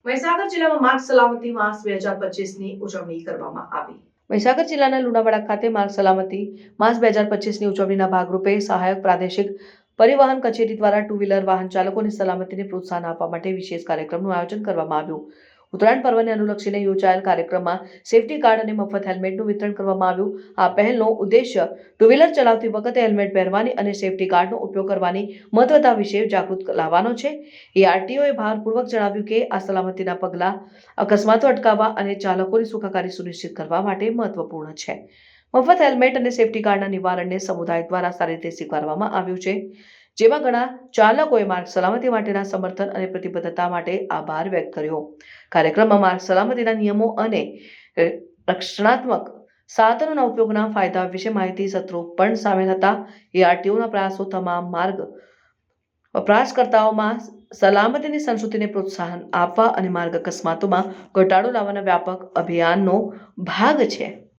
મહીસાગર જિલ્લામાં માર્ગ સલામતી માસ 2025ની ઉજવણી કરવામાં આવી। મહીસાગર જિલ્લાના લુણાવાડા ખાતે માર્ગ સલામતી માસ 2025ની ઉજવણીના ભાગરૂપે સહાયક પ્રાદેશિક પરિવહન કચેરી દ્વારા ટુ વ્હીલર વાહન ચાલકોની સલામતીને પ્રોત્સાહન આપવા માટે વિશેષ કાર્યક્રમનું આયોજન કરવામાં આવ્યું। ઉત્તરાયણ પર્વને અનુલક્ષીને યોજાયેલ કાર્યક્રમમાં સેફટી કાર્ડ અને મફત હેલ્મેટનું વિતરણ કરવામાં આવ્યું। આ પહેલનો ઉદ્દેશ્ય ટુ વ્હીલર ચલાવતી વખતે હેલ્મેટ પહેરવાની અને સેફટી કાર્ડનો ઉપયોગ કરવાની મહત્વતા વિશે જાગૃત લાવવાનો છે। ARTOએ ભારપૂર્વક જણાવ્યું કે આ સલામતીના પગલાં અકસ્માતો અટકાવવા અને ચાલકોની સુખાકારી સુનિશ્ચિત કરવા માટે મહત્વપૂર્ણ છે। મફત હેલ્મેટ અને સેફટી કાર્ડના નિવારણને સમુદાય દ્વારા સારી રીતે સ્વીકારવામાં આવ્યું છે, જેમાં ઘણા ચાલકોએ માર્ગ સલામતી માટેના સમર્થન અને પ્રતિબદ્ધતા માટે આભાર વ્યક્ત કર્યો। કાર્યક્રમમાં માર્ગ સલામતીના નિયમો અને રક્ષણાત્મક સાધનોના ઉપયોગના ફાયદા વિશે માહિતી સત્રો પણ સામેલ હતા। ARTOના પ્રયાસો તમામ માર્ગ વપરાશકર્તાઓમાં સલામતીની સંસ્કૃતિને પ્રોત્સાહન આપવા અને માર્ગ અકસ્માતોમાં ઘટાડો લાવવાના વ્યાપક અભિયાનનો ભાગ છે।